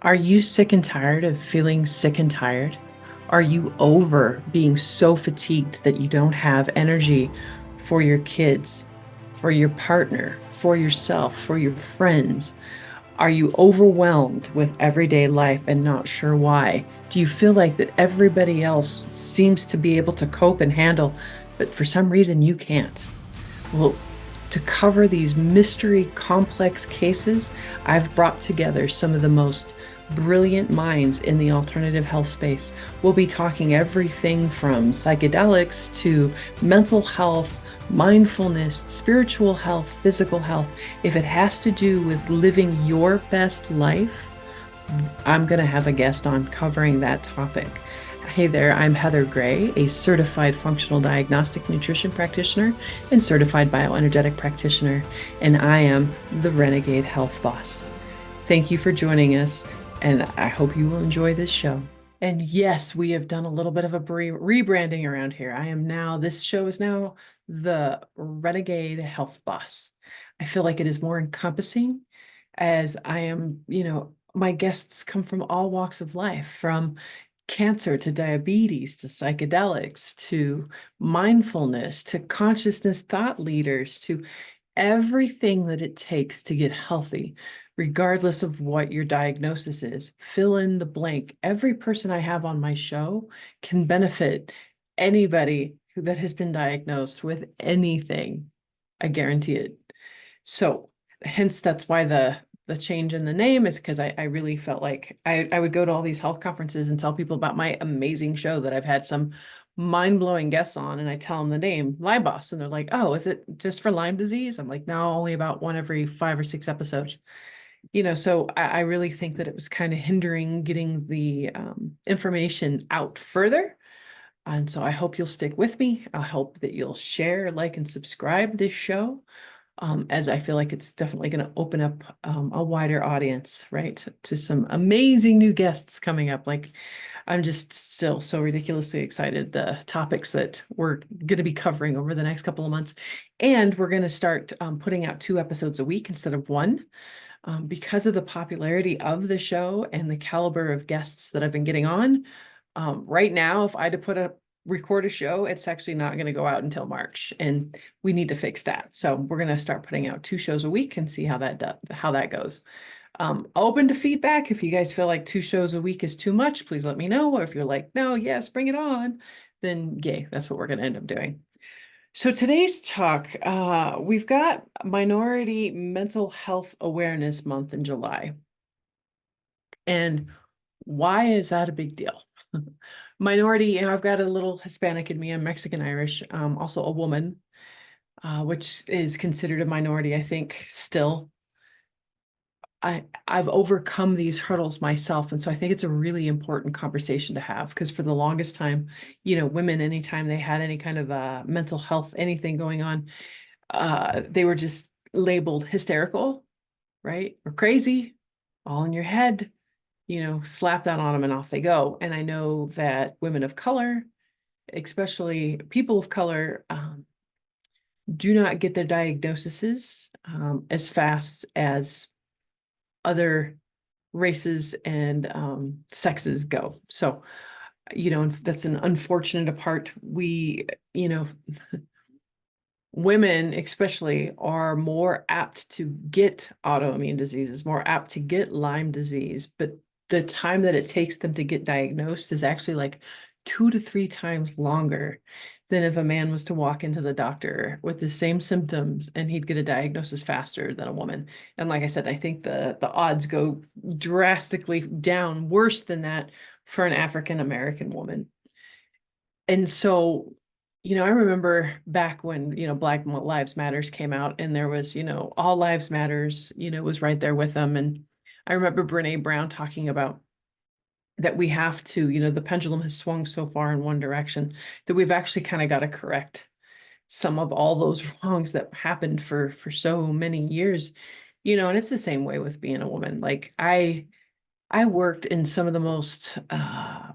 Are you sick and tired of feeling sick and tired? Are you over being so fatigued that you don't have energy for your kids, for your partner, for yourself, for your friends? Are you overwhelmed with everyday life and not sure why? Do you feel like that everybody else seems to be able to cope and handle, but for some reason you can't? Well, to cover these mystery complex cases, I've brought together some of the most brilliant minds in the alternative health space. We'll be talking everything from psychedelics to mental health, mindfulness, spiritual health, physical health. If it has to do with living your best life, I'm going to have a guest on covering that topic. Hey there, I'm Heather Gray, a certified functional diagnostic nutrition practitioner and certified bioenergetic practitioner, and I am the Renegade Health Boss. Thank you for joining us, and I hope you will enjoy this show. And yes, we have done a little bit of a rebranding around here. This show is now the Renegade Health Boss. I feel like it is more encompassing as I am, my guests come from all walks of life, from cancer to diabetes to psychedelics to mindfulness to consciousness thought leaders to everything that it takes to get healthy, regardless of what your diagnosis is. Fill in the blank. Every person I have on my show can benefit anybody that has been diagnosed with anything. I guarantee it. So hence that's why the change in the name is because I really felt like I would go to all these health conferences and tell people about my amazing show that I've had some mind-blowing guests on, and I tell them the name Lyme Boss, and they're like, oh, is it just for Lyme disease? I'm like, no, only about one every 5 or 6 episodes. So I really think that it was kind of hindering getting the information out further. And so I hope you'll stick with me. I hope that you'll share, like, and subscribe this show, as I feel like it's definitely going to open up a wider audience, right, to some amazing new guests coming up. Like, I'm just still so ridiculously excited, the topics that we're going to be covering over the next couple of months. And we're going to start putting out 2 episodes a week instead of 1. Because of the popularity of the show and the caliber of guests that I've been getting on. Right now, if I had to record a show, it's actually not going to go out until March, and we need to fix that. So we're going to start putting out 2 shows a week and see how that goes. Open to feedback. If you guys feel like 2 shows a week is too much, please let me know. Or if you're like, no, yes, bring it on, then yay, that's what we're going to end up doing. So today's talk, we've got Minority Mental Health Awareness Month in July. And why is that a big deal? Minority, I've got a little Hispanic in me. I'm Mexican Irish, also a woman, which is considered a minority, I think, still. I've overcome these hurdles myself. And so I think it's a really important conversation to have, because for the longest time, women, anytime they had any kind of mental health, anything going on, they were just labeled hysterical, right? Or crazy, all in your head, slap that on them and off they go. And I know that women of color, especially people of color, do not get their diagnoses as fast as other races and sexes go. So, that's an unfortunate part. Women especially are more apt to get autoimmune diseases, more apt to get Lyme disease, but the time that it takes them to get diagnosed is actually like 2 to 3 times longer than if a man was to walk into the doctor with the same symptoms and he'd get a diagnosis faster than a woman. And like I said, I think the odds go drastically down, worse than that for an African American woman. And so, I remember back when, Black Lives Matters came out, and there was, All Lives Matters, was right there with them. And I remember Brene Brown talking about that we have to, the pendulum has swung so far in one direction that we've actually kind of got to correct some of all those wrongs that happened for so many years, and it's the same way with being a woman. Like, I worked in some of the most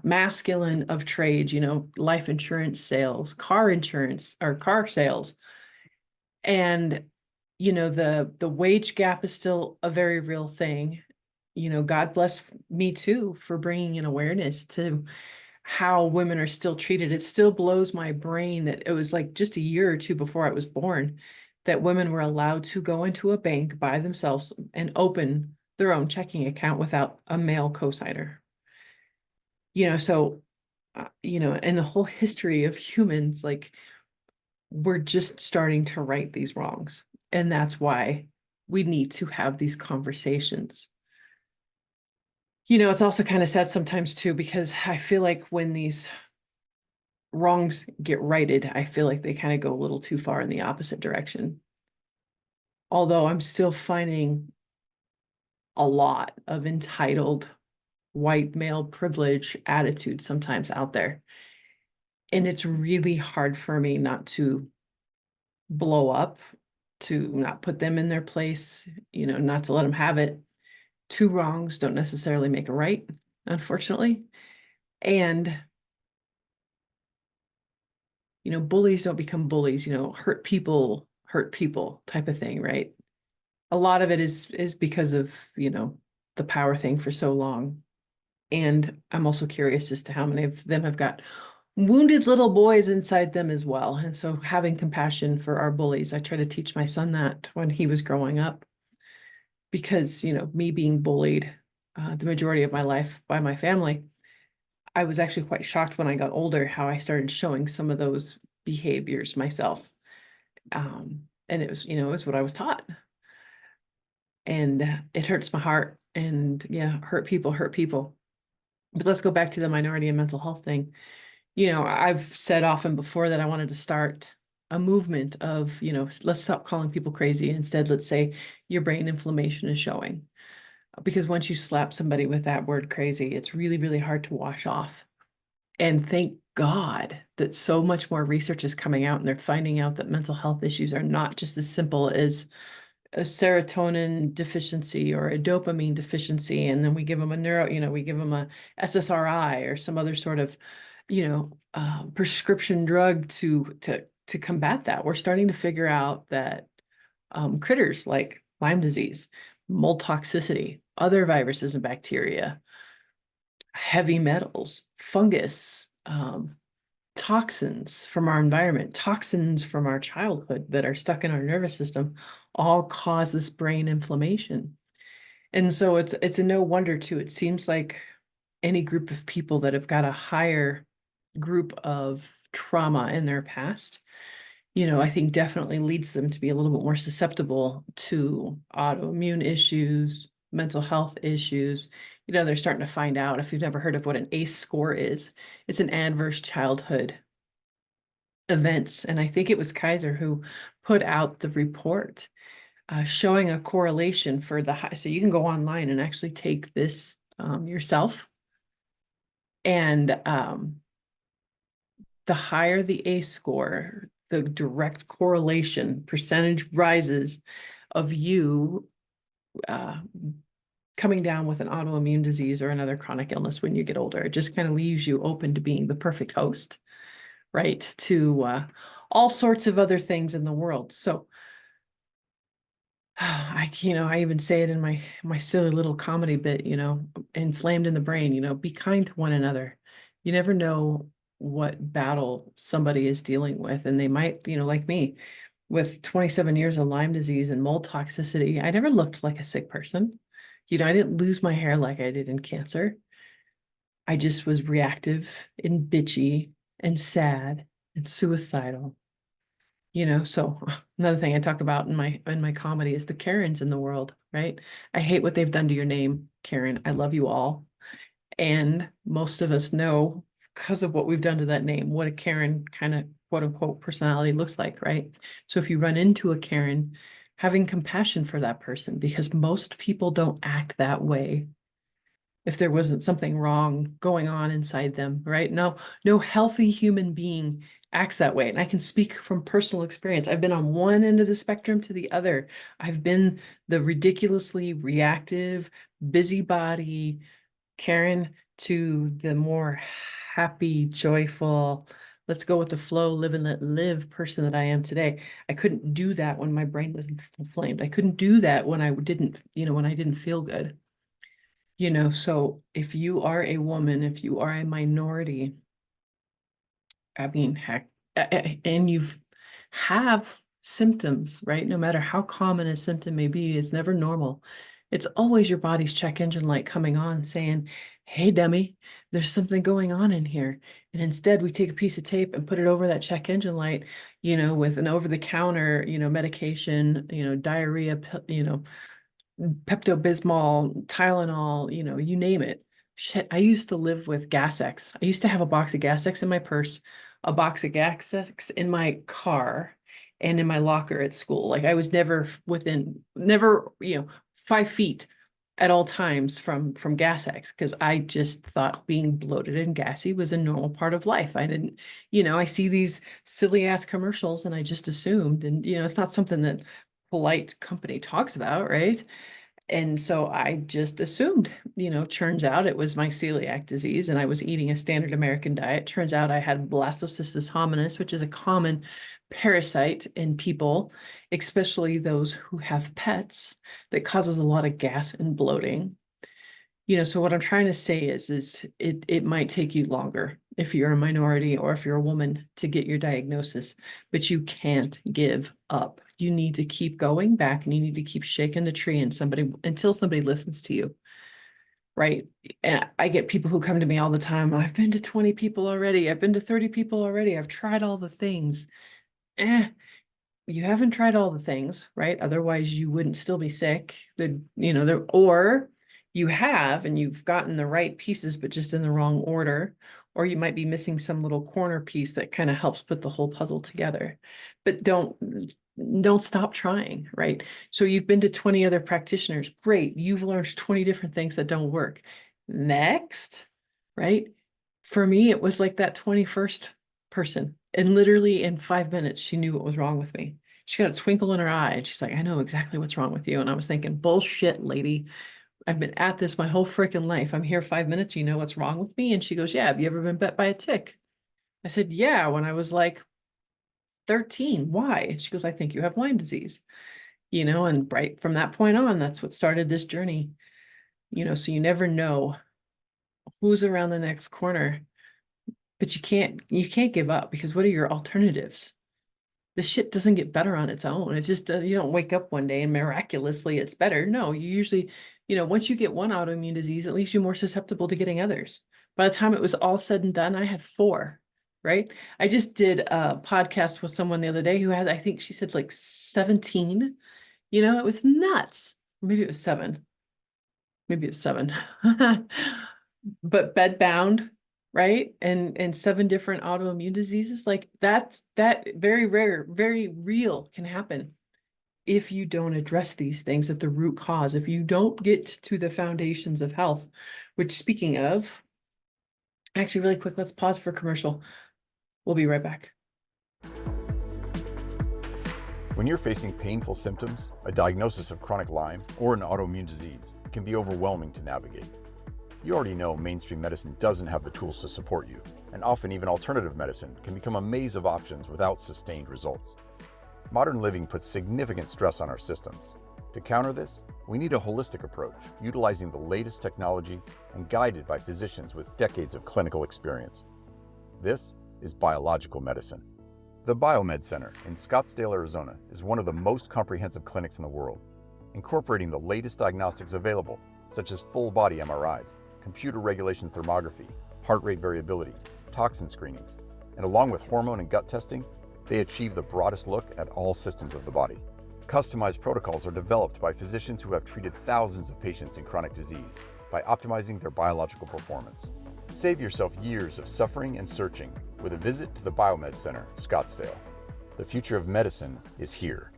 masculine of trades, life insurance sales, car insurance, or car sales. And, the wage gap is still a very real thing. God bless Me Too for bringing an awareness to how women are still treated. It still blows my brain that it was like just a year or two before I was born that women were allowed to go into a bank by themselves and open their own checking account without a male cosigner. So, in the whole history of humans, like we're just starting to right these wrongs. And that's why we need to have these conversations. It's also kind of sad sometimes too, because I feel like when these wrongs get righted, I feel like they kind of go a little too far in the opposite direction. Although I'm still finding a lot of entitled white male privilege attitude sometimes out there. And it's really hard for me not to blow up, to not put them in their place, not to let them have it. Two wrongs don't necessarily make a right, unfortunately. And, bullies don't become bullies, hurt people type of thing, right? A lot of it is because of, the power thing for so long. And I'm also curious as to how many of them have got wounded little boys inside them as well. And so having compassion for our bullies, I try to teach my son that when he was growing up, because, me being bullied the majority of my life by my family, I was actually quite shocked when I got older how I started showing some of those behaviors myself. And it was what I was taught. And it hurts my heart. And yeah, hurt people hurt people. But let's go back to the minority and mental health thing. I've said often before that I wanted to start a movement of, let's stop calling people crazy. Instead, let's say your brain inflammation is showing. Because once you slap somebody with that word crazy, it's really, really hard to wash off. And thank God that so much more research is coming out and they're finding out that mental health issues are not just as simple as a serotonin deficiency or a dopamine deficiency. And then we give them we give them a SSRI or some other sort of, prescription drug to combat that. We're starting to figure out that critters like Lyme disease, mold toxicity, other viruses and bacteria, heavy metals, fungus, toxins from our environment, toxins from our childhood that are stuck in our nervous system all cause this brain inflammation. And so it's a no wonder too. It seems like any group of people that have got a higher group of trauma in their past, I think definitely leads them to be a little bit more susceptible to autoimmune issues, mental health issues. They're starting to find out, if you've never heard of what an ACE score is, it's an adverse childhood events. And I think it was Kaiser who put out the report showing a correlation for the high. So you can go online and actually take this yourself. And the higher the ACE score, the direct correlation percentage rises of you coming down with an autoimmune disease or another chronic illness when you get older. It just kind of leaves you open to being the perfect host, right? To all sorts of other things in the world. So I even say it in my silly little comedy bit, inflamed in the brain, be kind to one another. You never know what battle somebody is dealing with. And they might, like me, with 27 years of Lyme disease and mold toxicity, I never looked like a sick person. I didn't lose my hair like I did in cancer. I just was reactive and bitchy and sad and suicidal. So another thing I talk about in my comedy is the Karens in the world, right? I hate what they've done to your name, Karen. I love you all. And most of us know, because of what we've done to that name, what a Karen kind of quote unquote personality looks like, right? So if you run into a Karen, having compassion for that person, because most people don't act that way if there wasn't something wrong going on inside them, right? No healthy human being acts that way. And I can speak from personal experience. I've been on one end of the spectrum to the other. I've been the ridiculously reactive, busybody Karen to the more happy, joyful, let's go with the flow, live and let live person that I am today. I couldn't do that when my brain was inflamed. I couldn't do that when I didn't, when I didn't feel good. So if you are a woman, if you are a minority, I mean, heck, and you've have symptoms, right? No matter how common a symptom may be, it's never normal. It's always your body's check engine light coming on saying, hey, dummy, there's something going on in here. And instead, we take a piece of tape and put it over that check engine light, with an over the counter, medication, diarrhea, Pepto-Bismol, Tylenol, you name it. Shit, I used to live with Gas X. I used to have a box of Gas X in my purse, a box of Gas X in my car, and in my locker at school. Like I was never 5 feet at all times from Gas X because I just thought being bloated and gassy was a normal part of life. I didn't, I see these silly ass commercials and I just assumed, and it's not something that polite company talks about, right? And so I just assumed, turns out it was my celiac disease and I was eating a standard American diet. Turns out I had blastocystis hominis, which is a common parasite in people, especially those who have pets, that causes a lot of gas and bloating. So what I'm trying to say is it might take you longer if you're a minority or if you're a woman to get your diagnosis, but you can't give up. You need to keep going back and you need to keep shaking the tree until somebody listens to you. Right. And I get people who come to me all the time. I've been to 20 people already. I've been to 30 people already. I've tried all the things. You haven't tried all the things, right? Otherwise you wouldn't still be sick. Or you have, and you've gotten the right pieces, but just in the wrong order, or you might be missing some little corner piece that kind of helps put the whole puzzle together. But don't stop trying, right? So you've been to 20 other practitioners. Great. You've learned 20 different things that don't work. Next, right? For me, it was like that 21st person. And literally in 5 minutes, she knew what was wrong with me. She got a twinkle in her eye. And she's like, I know exactly what's wrong with you. And I was thinking, bullshit, lady. I've been at this my whole freaking life. I'm here 5 minutes. You know what's wrong with me? And she goes, yeah, have you ever been bit by a tick? I said, yeah, when I was like 13. Why? She goes, I think you have Lyme disease. And right from that point on, that's what started this journey. So you never know who's around the next corner, but you can't give up because what are your alternatives? The shit doesn't get better on its own. It just, you don't wake up one day and miraculously it's better. No, you usually, once you get one autoimmune disease, at least you're more susceptible to getting others. By the time it was all said and done, I had 4, right? I just did a podcast with someone the other day who had, I think she said like 17, it was nuts. Maybe it was 7. Maybe it was 7, but bed bound, right? And 7 different autoimmune diseases, like that very rare, very real can happen if you don't address these things at the root cause, if you don't get to the foundations of health, which speaking of, actually really quick, let's pause for commercial. We'll be right back. When you're facing painful symptoms, a diagnosis of chronic Lyme, or an autoimmune disease, it can be overwhelming to navigate. You already know mainstream medicine doesn't have the tools to support you, and often even alternative medicine can become a maze of options without sustained results. Modern living puts significant stress on our systems. To counter this, we need a holistic approach, utilizing the latest technology and guided by physicians with decades of clinical experience. This is biological medicine. The Biomed Center in Scottsdale, Arizona is one of the most comprehensive clinics in the world, incorporating the latest diagnostics available, such as full-body MRIs, computer regulation thermography, heart rate variability, toxin screenings, and along with hormone and gut testing, they achieve the broadest look at all systems of the body. Customized protocols are developed by physicians who have treated thousands of patients in chronic disease by optimizing their biological performance. Save yourself years of suffering and searching with a visit to the Biomed Center, Scottsdale. The future of medicine is here.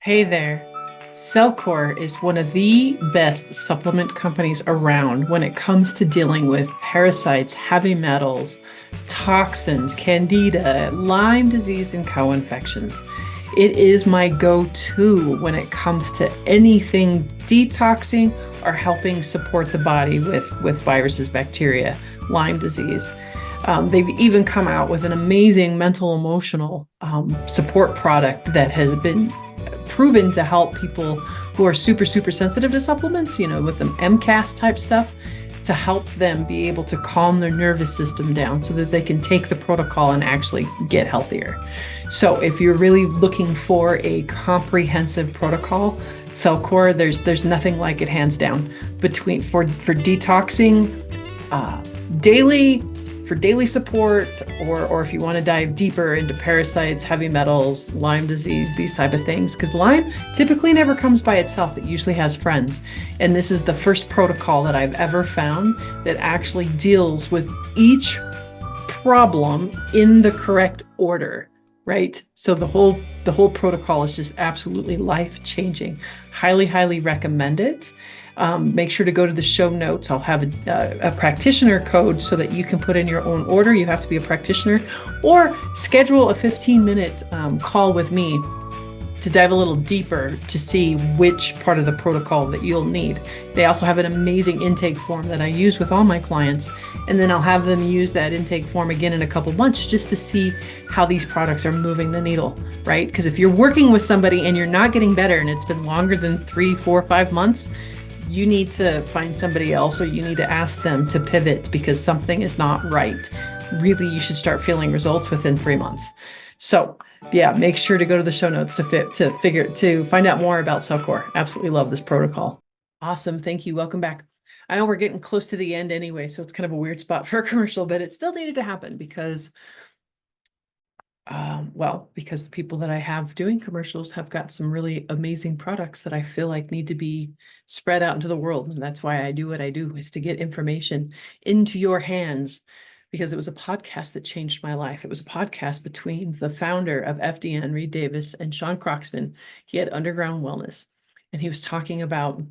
Hey there. Cellcore is one of the best supplement companies around when it comes to dealing with parasites, heavy metals, toxins, candida, Lyme disease, and co-infections. It is my go-to when it comes to anything detoxing or helping support the body with viruses, bacteria, Lyme disease. They've even come out with an amazing mental emotional support product that has been proven to help people who are super, super sensitive to supplements, with the MCAS type stuff, to help them be able to calm their nervous system down so that they can take the protocol and actually get healthier. So if you're really looking for a comprehensive protocol, CellCore, there's nothing like it, hands down. For detoxing, daily, for daily support, or if you want to dive deeper into parasites, heavy metals, Lyme disease, these type of things, because Lyme typically never comes by itself. It usually has friends. And this is the first protocol that I've ever found that actually deals with each problem in the correct order, right? So the whole protocol is just absolutely life-changing. Highly, highly recommend it. Make sure to go to the show notes. I'll have a practitioner code so that you can put in your own order. You have to be a practitioner, or schedule a 15-minute call with me to dive a little deeper to see which part of the protocol that you'll need. They also have an amazing intake form that I use with all my clients, and then I'll have them use that intake form again in a couple months just to see how these products are moving the needle, right? Because if you're working with somebody and you're not getting better and it's been longer than 3, 4, 5 months, you need to find somebody else, or you need to ask them to pivot because something is not right. Really, you should start feeling results within 3 months. So yeah, make sure to go to the show notes to find out more about CellCore. Absolutely love this protocol. Awesome. Thank you. Welcome back. I know we're getting close to the end anyway, so it's kind of a weird spot for a commercial, but it still needed to happen because because the people that I have doing commercials have got some really amazing products that I feel like need to be spread out into the world. And that's why I do what I do, is to get information into your hands, because it was a podcast that changed my life. It was a podcast between the founder of FDN, Reed Davis, and Sean Croxton. He had Underground Wellness, and he was talking about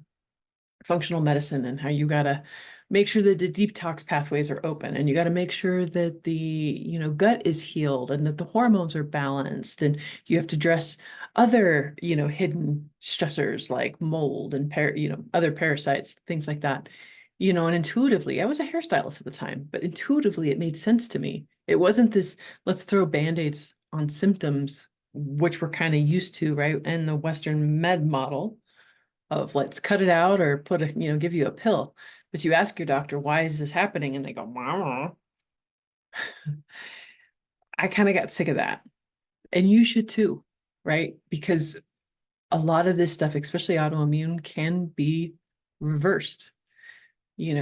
functional medicine and how you got to make sure that the detox pathways are open, and you got to make sure that the gut is healed and that the hormones are balanced, and you have to address other hidden stressors like mold and other parasites, things like that. And intuitively, I was a hairstylist at the time, but intuitively it made sense to me. It wasn't this let's throw band-aids on symptoms, which we're kind of used to, right, in the Western med model of let's cut it out or give you a pill. But you ask your doctor, why is this happening? And they go, Mama. I kind of got sick of that. And you should too, right? Because a lot of this stuff, especially autoimmune, can be reversed.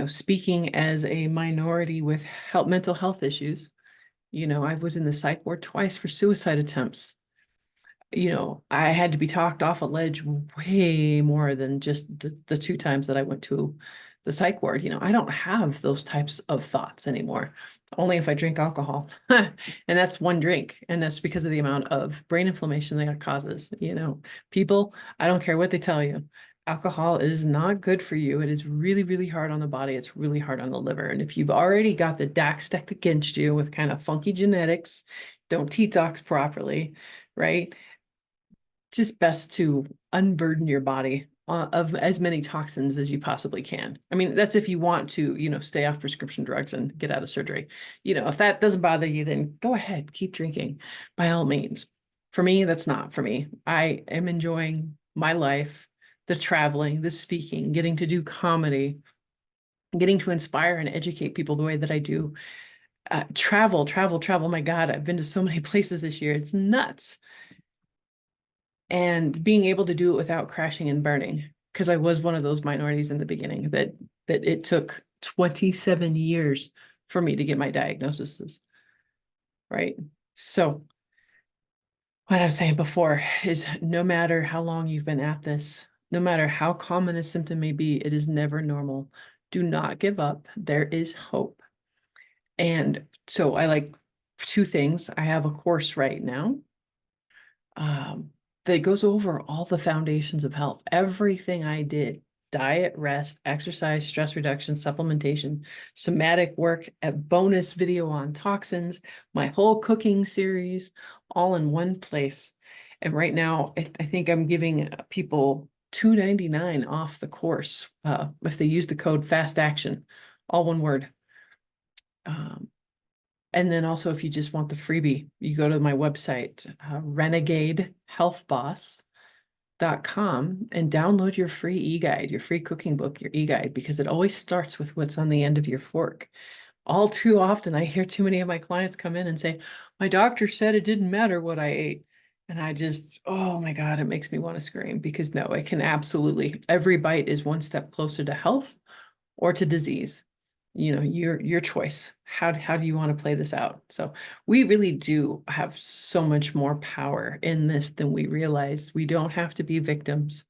Speaking as a minority with mental health issues, I was in the psych ward twice for suicide attempts. I had to be talked off a ledge way more than just the 2 times that I went to the psych ward. I don't have those types of thoughts anymore, only if I drink alcohol. And that's one drink. And that's because of the amount of brain inflammation that it causes. People, I don't care what they tell you, alcohol is not good for you. It is really, really hard on the body. It's really hard on the liver. And if you've already got the DAC stacked against you with kind of funky genetics, don't detox properly, right? Just best to unburden your body of as many toxins as you possibly can. I mean, that's if you want to, stay off prescription drugs and get out of surgery. If that doesn't bother you, then go ahead, keep drinking by all means. For me, that's not for me. I am enjoying my life, the traveling, the speaking, getting to do comedy, getting to inspire and educate people the way that I do. Travel. My God, I've been to so many places this year. It's nuts. And being able to do it without crashing and burning, because I was one of those minorities in the beginning that it took 27 years for me to get my diagnoses, right? So what I was saying before is, no matter how long you've been at this, no matter how common a symptom may be, it is never normal. Do not give up. There is hope. And so I like 2 things. I have a course right now that goes over all the foundations of health. Everything I did: diet, rest, exercise, stress reduction, supplementation, somatic work, a bonus video on toxins, my whole cooking series, all in one place. And right now, I think I'm giving people $2.99 off the course if they use the code FAST ACTION, all one word. And then also, if you just want the freebie, you go to my website, Renegade Health Boss. rebranding.com and download your free e-guide, your free cooking book, your e-guide, because it always starts with what's on the end of your fork. All too often, I hear too many of my clients come in and say, my doctor said it didn't matter what I ate. And I just, oh my God, it makes me want to scream, because no, it can absolutely, every bite is one step closer to health or to disease. Your choice. How do you want to play this out? So we really do have so much more power in this than we realize. We don't have to be victims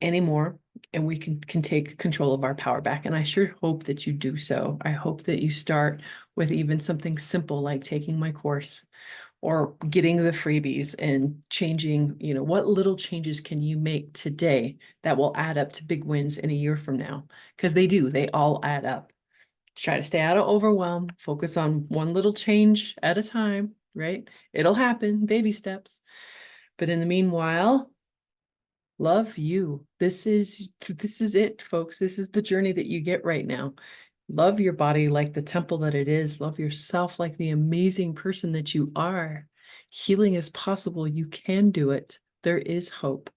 anymore, and we can take control of our power back. And I sure hope that you do so. I hope that you start with even something simple like taking my course or getting the freebies and changing, what little changes can you make today that will add up to big wins in a year from now? Because they all add up. Try to stay out of overwhelm, focus on one little change at a time, right? It'll happen, baby steps. But in the meanwhile, love you. This is it, folks. This is the journey that you get right now. Love your body like the temple that it is. Love yourself like the amazing person that you are. Healing is possible. You can do it. There is hope.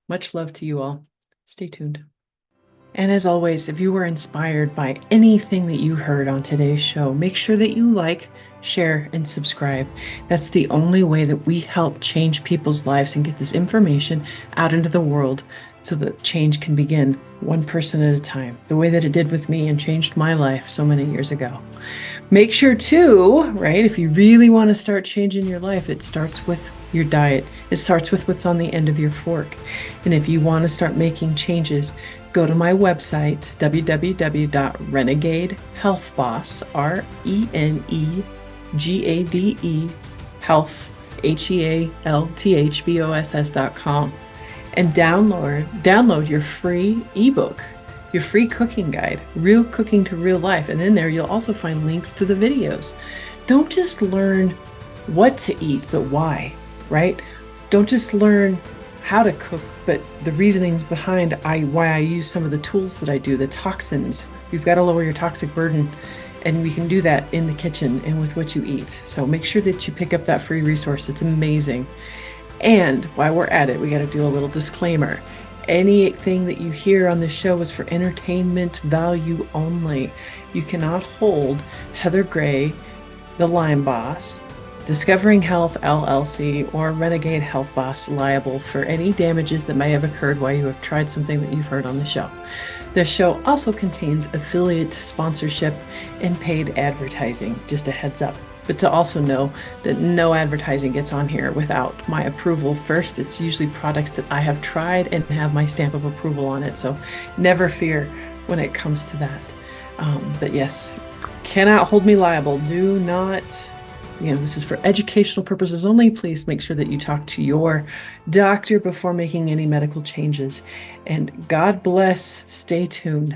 Much love to you all. Stay tuned. And as always, if you were inspired by anything that you heard on today's show, make sure that you like, share, and subscribe. That's the only way that we help change people's lives and get this information out into the world so that change can begin one person at a time, the way that it did with me and changed my life so many years ago. Make sure too, right, if you really want to start changing your life, it starts with your diet. It starts with what's on the end of your fork. And if you want to start making changes, go to my website, www.renegadehealthboss, RENEGADE, health, HEALTHBOSS.com, and download your free ebook, your free cooking guide, Real Cooking to Real Life. And in there, you'll also find links to the videos. Don't just learn what to eat, but why, right? Don't just learn how to cook, but the reasonings behind why I use some of the tools that I do, the toxins. You've got to lower your toxic burden, and we can do that in the kitchen and with what you eat. So make sure that you pick up that free resource. It's amazing. And while we're at it, we got to do a little disclaimer. Anything that you hear on the show is for entertainment value only. You cannot hold Heather Gray, the Lyme Boss, Discovering Health LLC, or Renegade Health Boss liable for any damages that may have occurred while you have tried something that you've heard on the show. The show also contains affiliate sponsorship and paid advertising, just a heads up. But to also know that no advertising gets on here without my approval first. It's usually products that I have tried and have my stamp of approval on it. So never fear when it comes to that. But yes, cannot hold me liable. Do not, this is for educational purposes only. Please make sure that you talk to your doctor before making any medical changes. And God bless. Stay tuned.